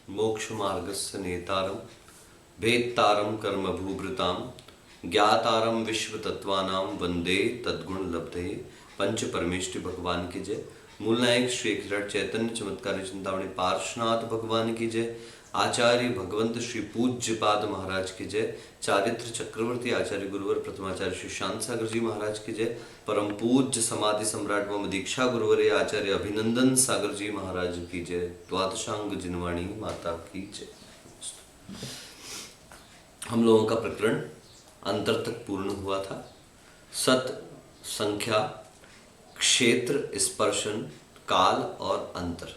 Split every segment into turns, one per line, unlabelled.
मोक्ष मार्गस्य नेतारम भेत्तारम कर्म भूभृताम ज्ञातारम विश्व तत्वानाम वंदे तद्गुण लब्धे। पंच परमेष्टि भगवान की जय। मूल नायक श्री एक चैतन्य चमत्कारी चिंतामणि पार्श्वनाथ भगवान की जय। आचार्य भगवंत श्री पूज्यपाद महाराज की जय। चारित्र चक्रवर्ती आचार्य गुरुवर प्रथमाचार्य श्री शांत सागर जी महाराज की जय। परम पूज्य समाधि सम्राट व दीक्षा गुरुवर आचार्य अभिनंदन सागर जी महाराज की जय। द्वादशांग जिनवाणी माता की जय। हम लोगों का प्रकरण अंतर तक पूर्ण हुआ था। सत, संख्या, क्षेत्र, स्पर्शन, काल और अंतर।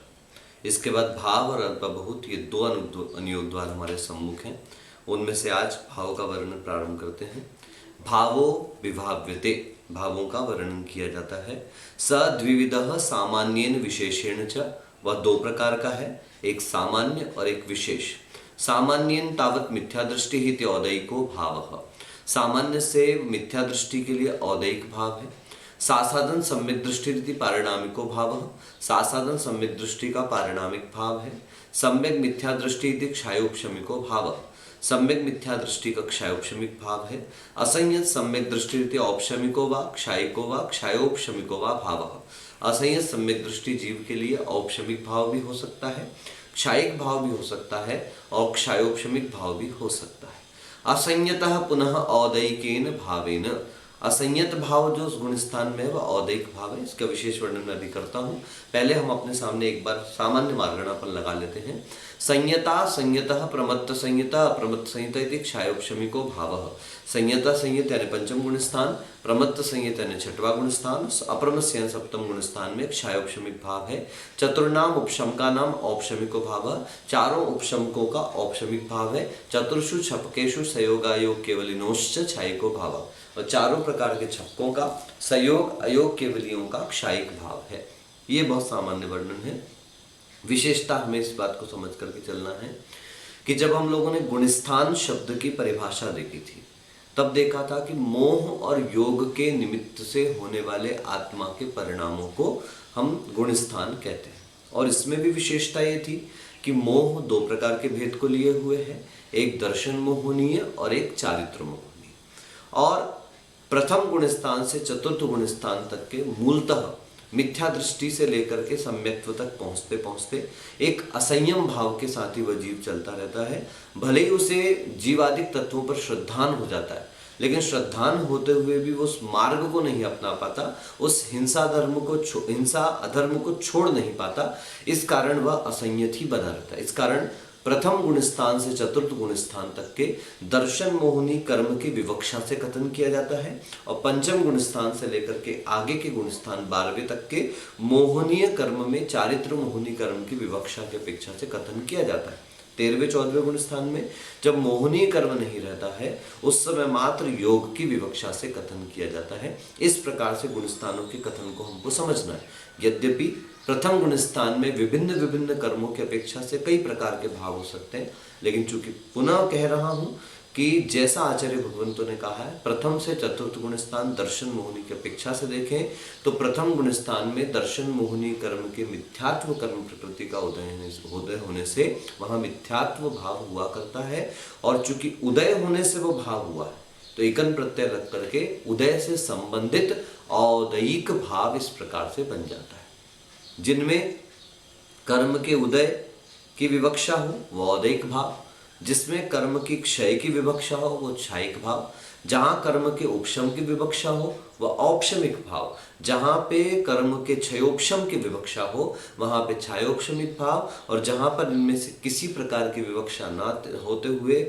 इसके बाद भाव और अल्पबहुत, ये दो अनुयोग द्वार हमारे सम्मुख हैं। उनमें से आज भाव का वर्णन प्रारंभ करते हैं। भावो विभाव्यते, भावों का वर्णन किया जाता है। स द्विविधः सामान्येन विशेषेण च, वह दो प्रकार का है, एक सामान्य और एक विशेष। सामान्येन तावत मिथ्या दृष्टि ही औदैको भावः, सामान्य से मिथ्या दृष्टि के लिए औदैक भाव है। सासाधन सम्यक दृष्टि रीति पारिणामिको भाव, सासाधन सम्यक दृष्टि का पारिणामिक भाव है। सम्यक मिथ्या दृष्टि क्षयोपशमिको भाव, सम्यक मिथ्या दृष्टि का क्षयोपशमिक भाव है। असंयत सम्यक दृष्टि रीति औपशमिको वा क्षयोपशमिको वा भाव, असंयत सम्यक दृष्टि जीव के लिए औपशमिक भाव भी हो सकता है, क्षायिक भाव भी हो सकता है और क्षयोपशमिक भाव भी हो सकता है। असंयतः पुनः औदैकेन भावेन, असंयत भाव जो उस गुण स्थान में है वह औदैक भाव है। इसका विशेष वर्णन मैं भी करता हूँ। पहले हम अपने सामने एक बार सामान्य मार्गणापन लगा लेते हैं। संयता संयतः प्रमत्त संयता अप्रमत्त संयता इति क्षयोपशमिको भावः। संयता संयत यानी पंचम गुण स्थान, प्रमत्त संयत यानी छठवां गुण स्थान, अप्रमत्त यानी सप्तम गुण स्थान में क्षयोपशमिक भाव है। चतुर्नाम उपशमका नाम औपशमिको भाव, चारों उपशमकों का औपशमिक भाव है। चतुर्षु छपकेशु संयोगायोग केवलिनोश्च क्षयिको भाव, और चारों प्रकार के छक्कों का संयोग अयोग केवलियों का क्षायिक भाव है। ये बहुत सामान्य वर्णन है। विशेषता हमें इस बात को समझ करके चलना है कि जब हम लोगों ने गुणस्थान शब्द की परिभाषा देखी थी तब देखा था कि मोह और योग के निमित्त से होने वाले आत्मा के परिणामों को हम गुणस्थान कहते हैं। और इसमें भी विशेषता ये थी कि मोह दो प्रकार के भेद को लिए हुए है, एक दर्शन मोहनीय और एक चारित्र मोहनीय। और प्रथम गुणस्थान से चतुर्थ गुणस्थान तक के मूलतः मिथ्या दृष्टि से लेकर के सम्यक्त्व तक पहुंचते पहुंचते एक असंयम भाव के साथ ही वह जीव चलता रहता है। भले ही उसे जीवादिक तत्वों पर श्रद्धान हो जाता है, लेकिन श्रद्धान होते हुए भी वो उस मार्ग को नहीं अपना पाता, उस हिंसा अधर्म को छोड़ नहीं पाता। इस कारण वह असंयत ही बना रहता है। इस कारण प्रथम गुण स्थान से चतुर्थ गुण स्थान तक के दर्शन मोहनी कर्म की विवक्षा से कथन किया जाता है, और पंचम गुण स्थान से लेकर के आगे के गुण स्थान 12वें तक के मोहनीय कर्म में चारित्र मोहनी कर्म की विवक्षा की अपेक्षा से कथन किया जाता है। 13वें 14वें गुण स्थान में जब मोहनीय कर्म नहीं रहता है उस समय मात्र योग की विवक्षा से कथन किया जाता है। इस प्रकार से गुण स्थानों के कथन को हमको समझना है। यद्यपि प्रथम गुण स्थान में विभिन्न विभिन्न कर्मों की अपेक्षा से कई प्रकार के भाव हो सकते हैं, लेकिन चूंकि पुनः कह रहा हूं कि जैसा आचार्य भगवंतों ने कहा है प्रथम से चतुर्थ गुण स्थान दर्शन मोहनी की अपेक्षा से देखें तो प्रथम गुण स्थान में दर्शन मोहनी कर्म के मिथ्यात्व कर्म प्रकृति का उदय होने से वहां मिथ्यात्व भाव हुआ करता है, और चूंकि उदय होने से वो भाव हुआ है तो एकन प्रत्यय रख करके उदय से संबंधित औदैयिक भाव इस प्रकार से बन जाता है। जिनमें कर्म के उदय की विवक्षा हो वो औदैयिक भाव, जिसमें कर्म की क्षय की विवक्षा हो वो क्षायिक भाव, जहां कर्म के उपशम की विवक्षा हो वह औपशमिक भाव, जहां पे कर्म के क्षयोपशम की विवक्षा हो वहां पे क्षयोपशमिक भाव, और जहां पर इनमें से किसी प्रकार की विवक्षा न होते हुए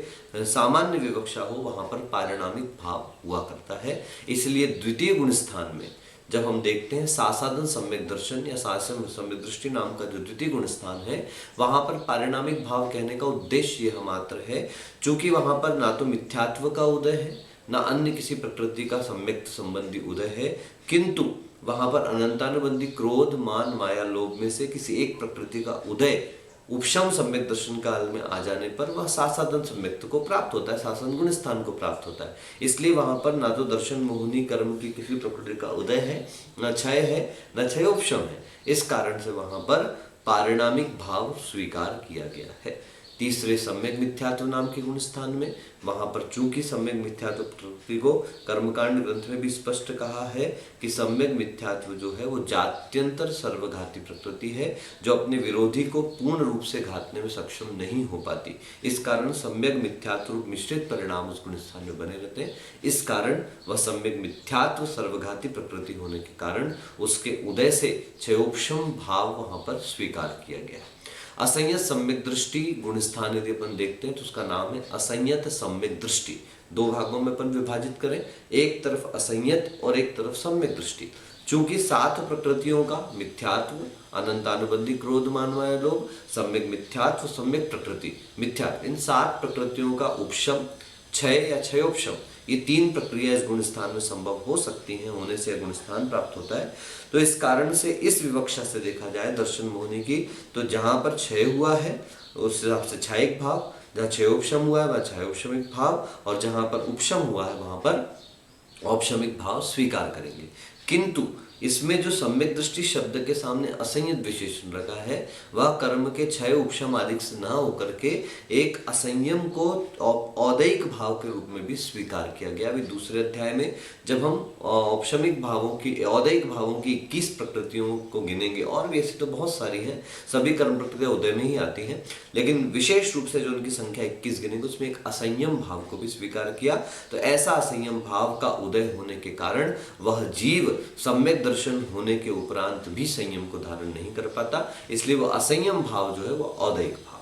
सामान्य विवक्षा हो वहां पर पारिणामिक भाव हुआ करता है। इसलिए द्वितीय गुण स्थान में जब हम देखते हैं सासाधन सम्यक दर्शन या सासन सम्यक दृष्टि नाम का जो द्वितीय गुण स्थान है वहां पर पारिणामिक भाव कहने का उद्देश्य यह मात्र है, चूंकि वहां पर ना तो मिथ्यात्व का उदय है ना अन्य किसी प्रकृति का सम्यक संबंधी उदय है, किंतु वहां पर अनंतानुबंधी क्रोध मान माया लोभ में से किसी एक प्रकृति का उदय उपशम सम्यक दर्शन काल में आ जाने पर वह सासाधन सम्यक्त को प्राप्त होता है, सासन गुण स्थान को प्राप्त होता है। इसलिए वहां पर ना तो दर्शन मोहनी कर्म की किसी प्रकृति का उदय है, न क्षय है, न क्षयोपशम है। इस कारण से वहां पर पारिणामिक भाव स्वीकार किया गया है। तीसरे सम्यक मिथ्यात्व नाम के गुण स्थान में, वहां पर चूंकि सम्यक मिथ्यात्व प्रकृति को कर्मकांड ग्रंथ में भी स्पष्ट कहा है कि सम्यक मिथ्यात्व जो है वो जात्यंतर सर्वघाती प्रकृति है, जो अपने विरोधी को पूर्ण रूप से घातने में सक्षम नहीं हो पाती। इस कारण सम्यक मिथ्यात्व रूप मिश्रित परिणाम उस गुण स्थान में बने रहते हैं। इस कारण वह सम्यक मिथ्यात्व सर्वघाती प्रकृति होने के कारण उसके उदय से क्षयोपशम भाव वहां पर स्वीकार किया गया है। असंयत सम्यक दृष्टि गुण स्थान यदि अपन देखते हैं तो उसका नाम है असंयत सम्यक दृष्टि। दो भागों में अपन विभाजित करें, एक तरफ असंयत और एक तरफ सम्यक दृष्टि। चूंकि 7 प्रकृतियों का मिथ्यात्व, अनंतानुबंधी क्रोध मानवाय लोग, सम्यक मिथ्यात्व, सम्यक प्रकृति, मिथ्यात्व, इन 7 प्रकृतियों का उपशम, क्षय या क्षयोपशम, ये 3 प्रक्रिया इस गुण स्थान में संभव हो सकती हैं, होने से गुण स्थान प्राप्त होता है। तो इस कारण से इस विवक्षा से देखा जाए दर्शन मोहिनी की, तो जहां पर क्षय हुआ है उस हिसाब से क्षयिक भाव, जहाँ क्षयोपशम हुआ है वह क्षयोपशमिक भाव, और जहां पर उपशम हुआ है वहां पर औपशमिक भाव स्वीकार करेंगे। किंतु इसमें जो सम्यक दृष्टि शब्द के सामने असंयत विशेषण रखा है, वह कर्म के क्षय उपशम आदि से न होकर के एक असंयम को औदैक भाव के रूप में भी स्वीकार किया गया। अभी दूसरे अध्याय में जब हम औपशमिक भावों की, औदैक भावों की 21 प्रकृतियों को गिनेंगे, और भी ऐसी तो बहुत सारी हैं, सभी कर्म प्रकृतियां उदय में ही आती हैं, लेकिन विशेष रूप से जो उनकी संख्या 21 गिनेंगे उसमें एक असंयम भाव को भी स्वीकार किया। तो ऐसा असंयम भाव का उदय होने के कारण वह जीव सम्यक दर्शन होने के उपरांत भी संयम को धारण नहीं कर पाता, इसलिए वो असंयम भाव जो है वो औदैक भाव है।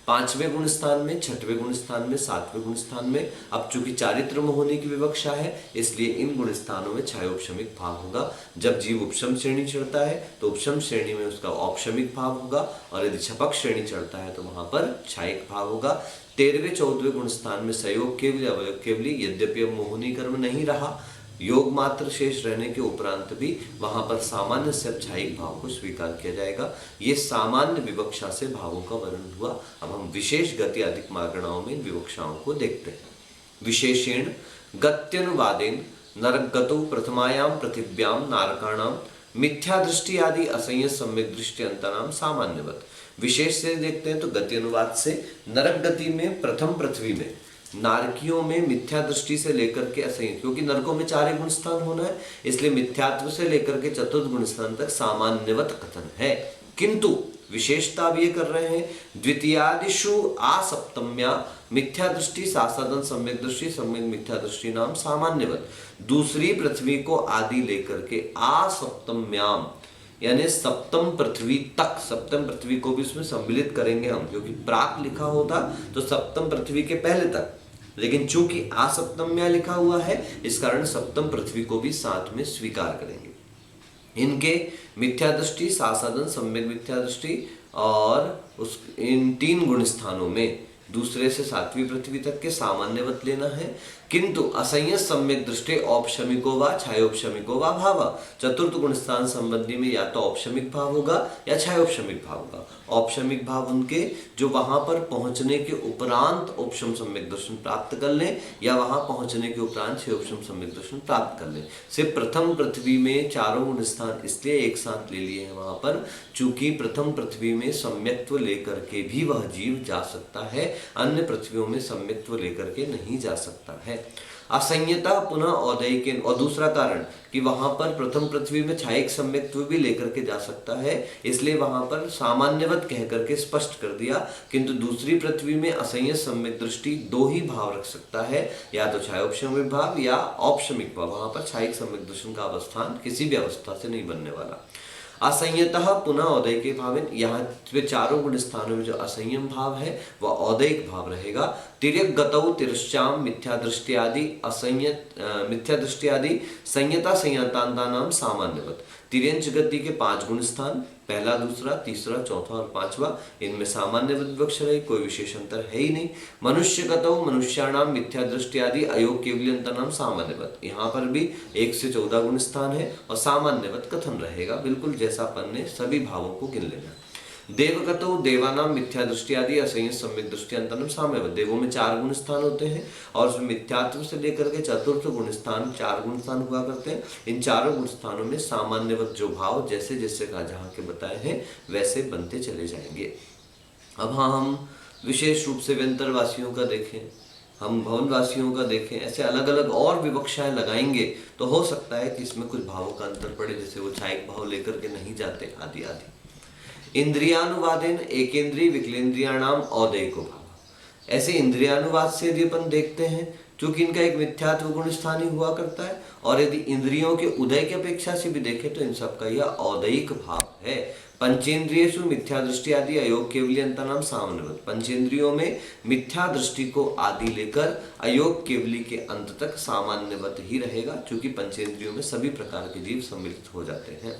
5वें गुण स्थान में, 6वें गुण स्थान में, 7वें गुण स्थान में अब चूंकि चारित्र में होने की विवक्षा है, इसलिए इन गुण स्थानों में क्षयोपशमिक भाव होगा। जब जीव उपशम श्रेणी चढ़ता है तो उपशम श्रेणी में उसका औपशमिक भाव होगा, और यदि छपक श्रेणी चढ़ता है तो वहां पर क्षयिक भाव होगा। 13वें 14वें गुण स्थान में संयोग केवली, अवयोग केवली, यद्यपि अब मोहिनी कर्म नहीं रहा, योग मात्र शेष रहने के उपरांत भी वहां पर सामान्य से क्षयिक भाव को स्वीकार किया जाएगा। ये सामान्य विवक्षा से भावों का वर्णन हुआ। अब हम विशेष गति अधिक मागणाओं में विवक्षाओं को देखते हैं। विशेषेण गत्यनुवादेन नरकगतो प्रथमायाम पृथिव्याम नारकाणाम मिथ्या दृष्टि आदि असंयत सम्यक दृष्टि अंतराम सामान्यवत। विशेष से देखते हैं तो गति अनुवाद से नरक गति में प्रथम पृथ्वी में, नारकियों में मिथ्या दृष्टि से लेकर के असंयत, क्योंकि नरकों में 4 गुण स्थान होना है, इसलिए मिथ्यात्व से लेकर के चतुर्थ गुण स्थान तक सामान्यवत कथन है। किंतु विशेषता भी ये कर रहे हैं, द्वितीयादिषु आसप्तम्या मिथ्या दृष्टि सासादन सम्यक दृष्टि सम्यक मिथ्या दृष्टि नाम सामान्यवत। दूसरी पृथ्वी को आदि लेकर के आसप्तम्याम यानी सप्तम पृथ्वी तक, सप्तम पृथ्वी को भी उसमें सम्मिलित करेंगे हम, क्योंकि प्राक लिखा होता तो सप्तम पृथ्वी के पहले तक, लेकिन चूंकि आसप्तम्या लिखा हुआ है इस कारण सप्तम पृथ्वी को भी साथ में स्वीकार करेंगे। इनके मिथ्या दृष्टि, सासादन, सम्यक मिथ्या दृष्टि और इन 3 गुण स्थानों में दूसरे से 7वीं पृथ्वी तक के सामान्यवत लेना है। किंतु असंयत सम्यक दृष्टि औपशमिको व क्षयोपशमिको व भाव, चतुर्थ गुण स्थान संबंधी में या तो औपशमिक भाव होगा या क्षयोपशमिक भाव होगा। औपशमिक भाव उनके जो वहां पर पहुंचने के उपरांत औपशम सम्यक दर्शन प्राप्त कर लें, या वहां पहुंचने के उपरांत क्षयोपशम सम्यक दर्शन प्राप्त कर लें। सिर्फ प्रथम पृथ्वी में 4 गुण स्थान इसलिए एक साथ ले लिए हैं वहां पर, चूंकि प्रथम पृथ्वी में सम्यक्त्व लेकर के भी वह जीव जा सकता है, अन्य पृथ्वियों में सम्यक्त्व लेकर के नहीं जा सकता है। असंयता पुनः औदैकिन, और दूसरा कारण कि वहां पर प्रथम पृथ्वी में क्षयिक सम्यक्त्व भी लेकर के जा सकता है, इसलिए वहां पर सामान्यवत कह करके स्पष्ट कर दिया। किंतु दूसरी पृथ्वी में असंयत सम्यक दृष्टि 2 ही भाव रख सकता है, या तो क्षयोपशमिक भाव या औपशमिक भाव। वहां पर क्षयिक सम्यक दर्शन का अवस्थान किसी भी अवस्था से नहीं बनने वाला। असंयतः पुनः औदैके भावेन, यहाँ पे 4 गुण स्थानों में जो असंयम भाव है वह औदैक भाव रहेगा। तिर्यक गतौ तिरश्चाम मिथ्या दृष्टि आदि असंयत मिथ्या दृष्टि आदि संयता संयतांता नाम सामान्यवत। तिर्यंच गति के 5 गुण स्थान, पहला, दूसरा, तीसरा, चौथा और 5वां, इनमें सामान्यवत विवक्षा रही, कोई विशेष अंतर है ही नहीं। मनुष्य गतौ मनुष्याणाम मिथ्या दृष्टि आदि अयोग केवल्यंता नाम सामान्यवत। यहाँ पर भी 1 से 14 गुण स्थान है और सामान्यवत कथन रहेगा, बिल्कुल जैसा अपन ने सभी भावों को गिन लेना। देवगतो देवानाम मिथ्या दृष्टि आदि असंयत सम्यक दृष्टि अंतरम साम्यवत्। देवों में 4 गुण स्थान होते हैं और उसमें मिथ्यात्व से लेकर के चतुर्थ गुण स्थान 4 गुण स्थान हुआ करते हैं। इन चारों गुण स्थानों में सामान्यवत जो भाव जैसे जैसे का जहाँ के बताए हैं वैसे बनते चले जाएंगे। अब हाँ, हम विशेष रूप से व्यंतरवासियों का देखें, हम भवनवासियों का देखें, ऐसे अलग अलग और विवक्षाएं लगाएंगे तो हो सकता है कि इसमें कुछ भावों का अंतर पड़े, जैसे वो छायिक भाव लेकर के नहीं जाते आदि आदि। इंद्रियानुवादेन एकेंद्रीय विकलेंद्रियाणाम औदैको भाव। ऐसे इंद्रियानुवाद से यदि अपन देखते हैं, क्योंकि इनका एक मिथ्यात्व गुण स्थानीय हुआ करता है, और यदि इंद्रियों के उदय की अपेक्षा से भी देखें तो इन सबका यह औदैक भाव है। पंचेंद्रियेषु मिथ्या दृष्टि आदि अयोग केवलियंता नाम सामान्यवत्। पंचेंद्रियों में मिथ्या दृष्टि को आदि लेकर अयोग केवली के अंत तक सामान्यवत ही रहेगा, क्योंकि पंचेंद्रियों में सभी प्रकार के जीव सम्मिलित हो जाते हैं।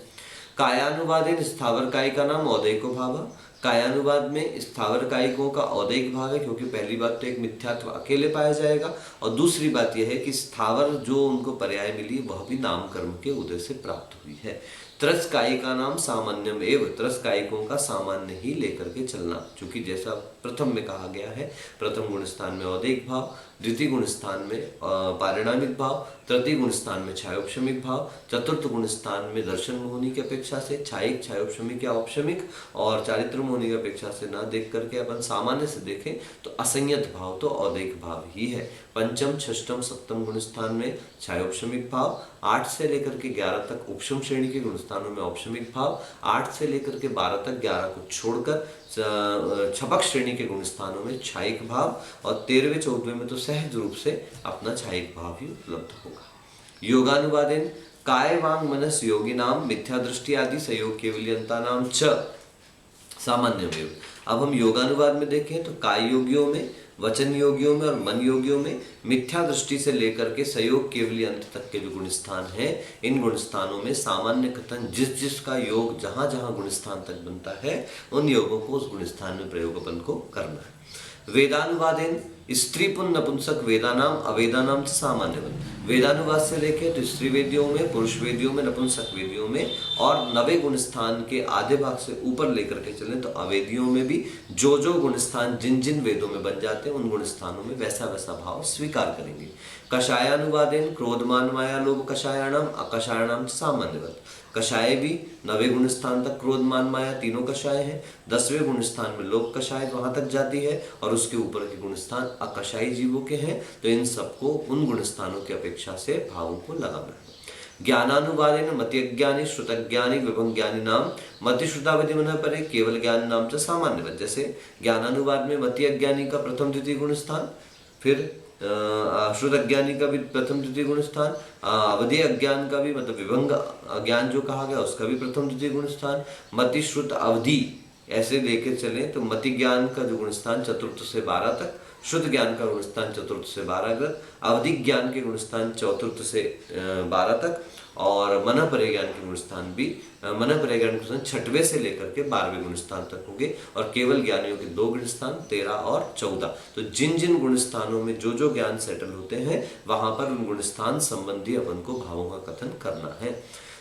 कायानुवादेन स्थावर कायिका नाम औदैको भाव। कायानुवाद में स्थावर कायिकों का औदैक भाव है, क्योंकि पहली बात तो एक मिथ्यात्व अकेले पाया जाएगा, और दूसरी बात यह है कि स्थावर जो उनको पर्याय मिली वह भी नाम कर्म के उदय से प्राप्त हुई है। त्रस कायिका नाम सामान्यम एव। त्रस कायिकों का सामान्य ही लेकर के चलना, क्योंकि जैसा प्रथम में कहा गया है, प्रथम गुण स्थान में औदैक भाव, द्वितीय गुण स्थान में पारिणामिक भाव, तृतीय गुण स्थान में छायोपशमिक भाव, चतुर्थ गुण स्थान में दर्शन मोहनी की अपेक्षा से छायिक, छायोपशमिक या औपशमिक, और चारित्र मोहनी की अपेक्षा से ना देख करके अपन सामान्य से देखें तो असंयत भाव तो औदैक भाव ही है। पंचम, षष्टम, सप्तम गुण स्थान में छायोपशमिक भाव, 8 से लेकर के 11 तक उपशम श्रेणी के गुण स्थानों में औपशमिक भाव, 8 से लेकर के 12 तक 11 को छोड़कर छपक श्रेणी के गुण स्थानों में छायिक भाव, और 13वें 14वें में तो सहज रूप से अपना छायिक भाव ही उपलब्ध होगा। योगानुवादेन काय वांग मनस योगी नाम मिथ्या दृष्टि आदि सहयोग केवलियंता नाम च सामान्यमेव। अब हम योगानुवाद में देखें तो काय योगियों में, वचन योगियों में और मन योगियों में मिथ्या दृष्टि से लेकर के सहयोग केवली अंत तक के जो गुण स्थान है, इन गुण स्थानों में सामान्य कथन जिस जिसका योग जहां जहां गुण स्थान तक बनता है, उन योगों को उस गुण स्थान में प्रयोग अपन को करना है। वेदानुवादेन स्त्री पुन नपुंसक वेदानाम अवेदानाम च सामान्यवत्। वेदानुवाद से देखें तो स्त्री वेदियों में, पुरुष वेदियों में, नपुंसक वेदियों में, और 90 गुण स्थान के आधे भाग से ऊपर लेकर के चलें तो अवेदियों में भी जो जो गुण स्थान जिन जिन वेदों में बन जाते हैं उन गुण स्थानों में वैसा वैसा भाव स्वीकार करेंगे। कषायानुवादेन क्रोधमान माया लोभ कषायाणाम अकषायाणाम च सामान्यवत्। कषाय भी 90 गुण स्थान तक क्रोध मान माया तीनों कषाय हैं, 10वें गुण स्थान में लोभ कषाय वहां तक जाती है, और उसके ऊपर के गुण स्थान अकषायी जीवों के हैं। तो इन सबको उन गुण स्थानों की अपेक्षा से भावों को लगाना है। ज्ञानानुवादेन मतिज्ञानी श्रुतज्ञानी विभंज्ञानी नाम मतिश्रुतावधि मन परे केवल ज्ञान नाम च सामान्यवत्। जैसे ज्ञानानुवाद में मति अज्ञानी का प्रथम द्वितीय गुण स्थान, फिर श्रुत अज्ञानी का भी प्रथम द्वितीय गुण स्थान, अवधि अज्ञान का भी मतलब विभंग अज्ञान जो कहा गया उसका भी प्रथम द्वितीय गुण स्थान, मति श्रुत अवधि ऐसे लेके चले तो मति ज्ञान का जो गुण स्थान चतुर्थ से 12 तक, शुद्ध ज्ञान का गुण स्थान चतुर्थ से 12 तक, अवधि ज्ञान के गुण स्थान चतुर्थ से 12 तक, और मन परे ज्ञान के गुण स्थान भी मन परे ज्ञान के स्थान 6वें से लेकर के 12वें गुण स्थान तक होंगे, और केवल ज्ञानियों के 2 गुण स्थान 13 और 14। तो जिन जिन गुण स्थानों में जो जो ज्ञान सेटल होते हैं वहां पर उन गुण स्थान संबंधी अपन को भावों का कथन करना है।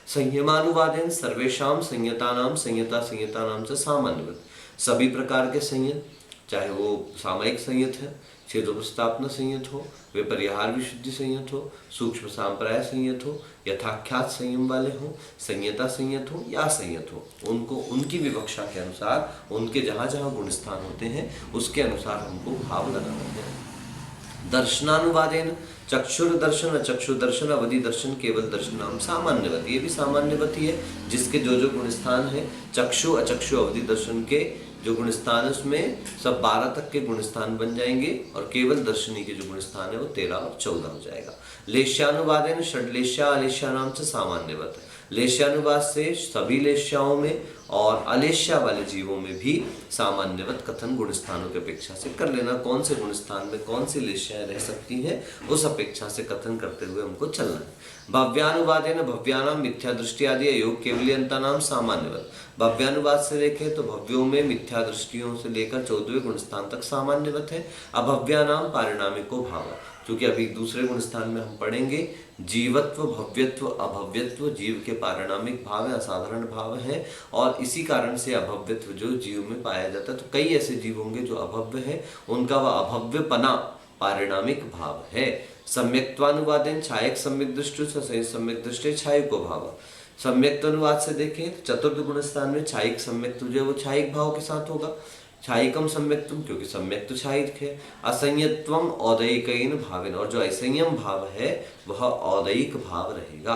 संयमानुवादेन सर्वेषाम संयतानाम संयता संयतानाम च सामान्यवत्। सभी प्रकार के संयत, चाहे वो सामयिक संयत है, छेदोपस्थापना संयत हो, विपर्याहार विशुद्धि संयत हो, सूक्ष्म सांप्राय संयत हो, यथाख्यात संयम वाले हो, संयता संयत हो या संयत हो, उनको उनकी विवक्षा के अनुसार उनके जहाँ जहाँ गुण स्थान होते हैं उसके अनुसार हमको भाव लगाना है। दर्शनानुवादेन चक्षुर दर्शन, चक्षु दर्शन, अवधि दर्शन, केवल दर्शन नाम सामान्यवत। ये भी सामान्यवत ही है, जिसके जो जो गुण स्थान है, चक्षु अचक्षु अवधि दर्शन के जो गुण स्थान है उसमें सब 12 तक के गुण स्थान बन जाएंगे, और केवल दर्शनी के जो गुण स्थान है वो 13 और 14 हो जाएगा। लेश्यानुवादेन षड्लेश्या अलेश्या नाम से सामान्यवत। लेश्यानुवाद से सभी लेश्याओं में और अलेश्या वाले जीवों में भी सामान्यवत कथन गुण स्थानों की अपेक्षा से कर लेना। कौन से गुण स्थान में कौन सी लेश्याएं रह सकती हैं उस अपेक्षा से कथन करते हुए हमको चलना है। भव्यानुवादेन भव्यानाम मिथ्या दृष्टि आदि योग केवलियंता नाम सामान्यवत। भव्यानुवाद से देखें तो भव्यों में मिथ्या दृष्टियों से लेकर 14वें गुण स्थान तक सामान्यवत है। अभव्यानाम पारिणामिको भाव, क्योंकि अभी दूसरे गुण स्थान में हम पढ़ेंगे जीवत्व, भव्यत्व, अभव्यत्व जीव के पारिणामिक भाव है, असाधारण भाव है, और इसी कारण से अभव्यत्व जो जीव में पाया जाता है। तो कई ऐसे जीव होंगे जो अभव्य है, उनका वह अभव्यपना पारिणामिक भाव है। सम्यक्त्वानुवादेन छायक सम्यक दृष्टि सम्यक दृष्टि छायको भाव। सम्यक्त अनुवाद से देखें तो चतुर्थ गुण स्थान में छायिक सम्यक्त जो है वो छायिक भाव के साथ होगा। छायिकम सम्यक्तम क्योंकि सम्यक तो छायिक है। असंयत्वम औदयिकैन भावेन, और जो असंयम भाव है वह औदयिक भाव रहेगा।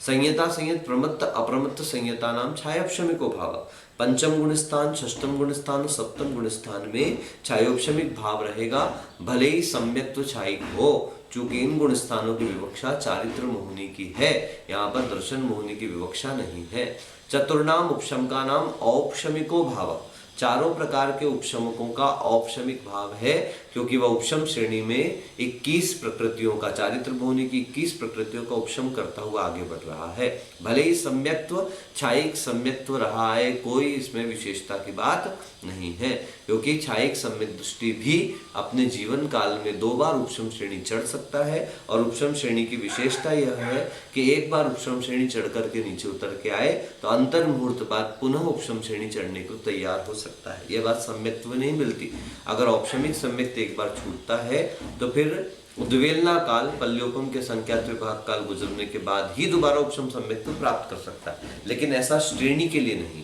संयता संयत प्रमत्त अप्रमत्त संयता नाम छायोपशमिको भाव। पंचम गुण स्थान, षष्ठम गुण स्थान, सप्तम गुण स्थान में छायोपशमिक भाव रहेगा, भले ही सम्यक तो छायिक हो। चूंकि इन गुण स्थानों की विवक्षा चारित्र मोहिनी की है, यहाँ पर दर्शन मोहिनी की विवक्षा नहीं है। चतुर्नाम उपशमका नाम औपशमिको भाव। चारों प्रकार के उपशमकों का औपशमिक भाव है, क्योंकि वह उपशम श्रेणी में 21 प्रकृतियों का, चारित्र मोहिनी की 21 प्रकृतियों का उपशम करता हुआ आगे बढ़ रहा है। भले ही सम्यक्त्व छायिक सम्यक्त्व रहा है, कोई इसमें विशेषता की बात नहीं है, क्योंकि छायिक सम्यक दृष्टि भी अपने जीवन काल में 2 बार उपशम श्रेणी चढ़ सकता है। और उपशम श्रेणी की विशेषता यह है कि एक बार उपशम श्रेणी चढ़ करके नीचे उतर के आए तो अंतर मुहूर्त बाद पुनः उपशम श्रेणी चढ़ने को तैयार हो सकता है। यह बात सम्यक्त्व नहीं मिलती। अगर औपशमिक सम्यक्त एक बार छूटता है तो फिर उद्वेलना काल, पल्योपम के संख्यात विभाग काल गुजरने के बाद ही दोबारा उपशम सम्यक्त प्राप्त कर सकता है, लेकिन ऐसा श्रेणी के लिए नहीं।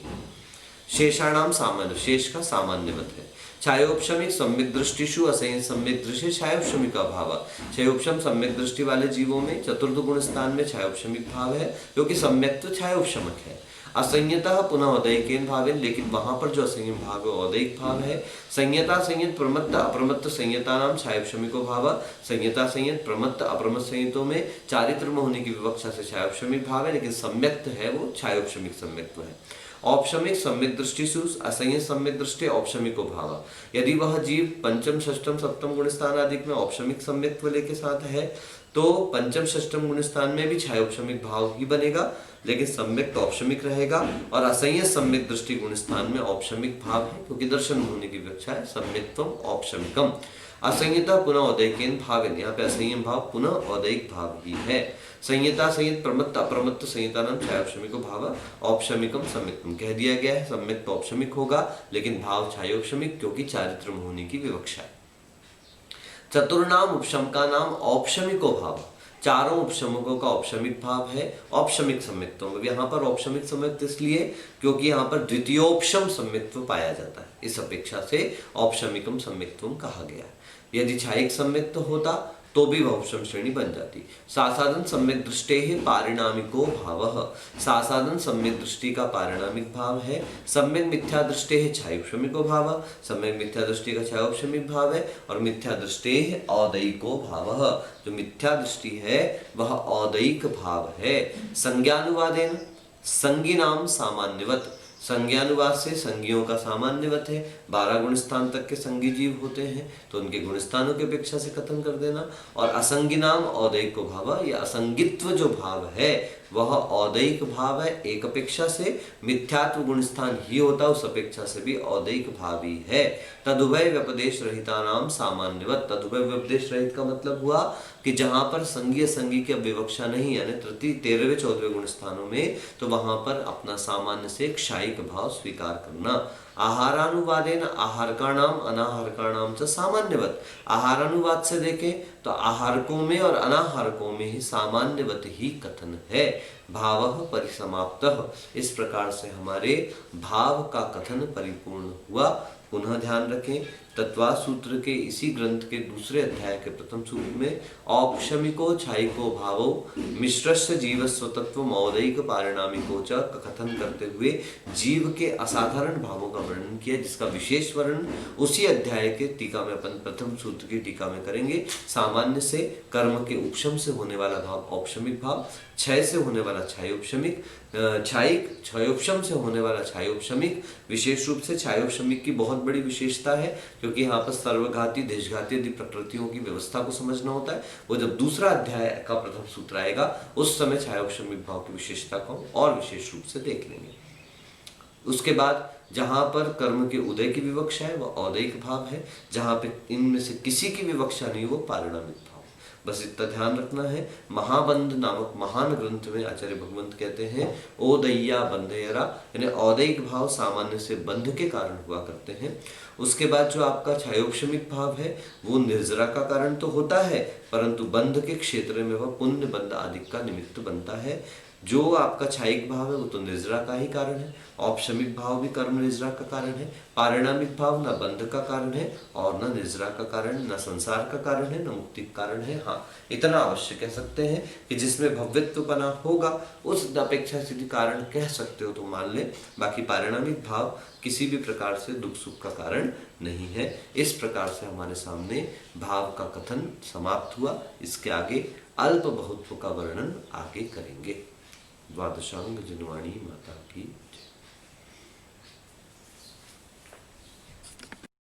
शेषाणाम सामान्य, शेष का सामान्यवत है। छायोपशमिक सम्यक दृष्टिषु असंयत सम्यक दृष्टि छायोपशमिक भाव। छायोपशम सम्यक दृष्टि वाले जीवों में चतुर्थ गुण स्थान में छायोपशमिक भाव है, क्योंकि सम्यक तो छायोपशमक है। असंयतः पुनः औदयिकेन भावेन, लेकिन वहां पर जो असंयम भाव है औदयिक भाव है। संयता संयत प्रमत्त अप्रमत्त संयता नाम छायोपशमिको भाव। संयता संयत प्रमत्त अप्रमत्त संयतों में चारित्र मोहिनी की विवक्षा से छायोपशमिक भाव है, लेकिन सम्यक्त है वो छायोपशमिक सम्यक्त्व है। औपशमिक सम्यक दृष्टिषु असंयत सम्यक दृष्टि औपशमिको भाव। यदि वह जीव पंचम षष्ठम सप्तम गुण स्थान आदि में औपशमिक सम्यक्त्व के साथ है तो पंचम षष्ठम गुण स्थान में भी छायोपशमिक भाव ही बनेगा, लेकिन सम्यक तो औपशमिक रहेगा। और असंयत सम्यक दृष्टि गुण स्थान में औपशमिक भाव है, क्योंकि दर्शन होने की विवक्षा है सम्यक्त्वम औपशमिकम। असंयता पुनः औदयिकेन भावेन, यहाँ पे असंयम भाव पुनः औदयिक भाव ही है। संयता संयत प्रमत्त अप्रमत्त संयता नाम छायोपशमिको भाव औपशमिकम सम्यक्तम। कह दिया गया है सम्यक तो औपशमिक होगा, लेकिन भाव छायोपशमिक, क्योंकि चारित्र मोहिनी की विवक्षा है। चतुर्नाम उपशमका नाम औपशमिको भाव। चारों उपशमकों का औपशमिक भाव है औपशमिक सम्यक्तों में। यहाँ पर औपशमिक सम्यक्त इसलिए क्योंकि यहाँ पर द्वितीयोपशम सम्यक्त्व पाया जाता है, इस अपेक्षा से औपशमिकम सम्यक्त्वम कहा गया है। यदि छायिक सम्यक्त होता तो भी वह उपशम श्रेणी बन जाती। सासाधन सम्यक दृष्टे पारिणामिको भाव। सासाधन सम्यक दृष्टि का पारिणामिक भाव है। सम्यक मिथ्या दृष्टे छायोपशमिको भाव। सम्यक मिथ्या दृष्टि का छायोपशमिक भाव है। और मिथ्या दृष्टे औदयिको भाव। जो मिथ्या दृष्टि है वह औदयिक भाव है। संज्ञानुवादेन संज्ञिनाम सामान्यवत। संज्ञानुवाद से संज्ञियों का सामान्यवत है। 12 गुण स्थान तक के संज्ञी जीव होते हैं तो उनके गुण स्थानों की अपेक्षा से कथन कर देना। और असंज्ञिनाम औदयिको भाव, या असंगित्व जो भाव है वह औदयिक भाव है। एक अपेक्षा से मिथ्यात्व गुण स्थान ही होता, उस अपेक्षा से भी औदयिक भाव ही है। तदुभय व्यपदेश रहिता नाम सामान्यवत। तदुभय व्यपदेश रहित का मतलब हुआ कि जहां पर संज्ञ संज्ञी की विवक्षा नहीं, यानी तृतीय 13वें 14वें गुण स्थानों में, तो वहां पर अपना सामान्य से क्षायिक भाव स्वीकार करना। आहारानुवादेन आहारकाणाम अनाहारकाणाम च सामान्यवत। आहारानुवाद से देखें तो आहारकों में और अनाहारकों में ही सामान्यवत ही कथन है। भावः परिसमाप्तः। इस प्रकार से हमारे भाव का कथन परिपूर्ण हुआ। पुनः ध्यान रखें, तत्वा सूत्र के इसी ग्रंथ के दूसरे अध्याय के प्रथम सूत्र में औपशमिको छायिको भावो मिश्रस्य जीवस्व तत्व औदयिक पारिणामिको च कथन करते हुए जीव के असाधारण भावों का वर्णन किया, जिसका विशेष वर्णन उसी अध्याय के टीका में अपन प्रथम सूत्र की टीका में करेंगे। सामान्य से कर्म के उपशम से होने वाला भाव औपशमिक भाव, क्षय से होने वाला छायोपशमिक, छायिक छायोपशम से होने वाला छायोपशमिक। विशेष रूप से छायोपशमिक की बहुत बड़ी विशेषता है, क्योंकि यहाँ पर सर्वघाती देशघाती आदि प्रकृतियों की व्यवस्था को समझना होता है। वो जब दूसरा अध्याय का प्रथम सूत्र आएगा उस समय छायोपशमिक भाव की विशेषता को और विशेष रूप से देख लेंगे। उसके बाद जहाँ पर कर्म के उदय की विवक्षा है वह औदयिक भाव है, जहाँ पे इनमें से किसी की विवक्षा नहीं वो पारिणामिक भाव। बस इतना ध्यान रखना है। महाबंध नामक महान ग्रंथ में आचार्य भगवंत कहते हैं ओदैया बंधेरा, यानी औदैक भाव सामान्य से बंध के कारण हुआ करते हैं। उसके बाद जो आपका छायोक्षमिक भाव है वो निर्जरा का कारण तो होता है, परंतु बंध के क्षेत्र में वह पुण्य बंध आदि का निमित्त बनता है। जो आपका छायिक भाव है वो तो निर्जरा का ही कारण है, औपशमिक भाव भी कर्म निर्जरा का कारण है, पारिणामिक भाव न बंध का कारण है और न निर्जरा का कारण, न संसार का कारण है, न मुक्ति का कारण है। हाँ, इतना अवश्य कह सकते हैं कि जिसमें भव्यत्व बना होगा उस अपेक्षा सिद्धि कारण कह सकते हो तो मान ले, बाकी पारिणामिक भाव किसी भी प्रकार से दुख सुख का कारण नहीं है। इस प्रकार से हमारे सामने भाव का कथन समाप्त हुआ। इसके आगे अल्प बहुत्व का वर्णन आगे करेंगे। द्वादशांग जनवाणी माता की जय।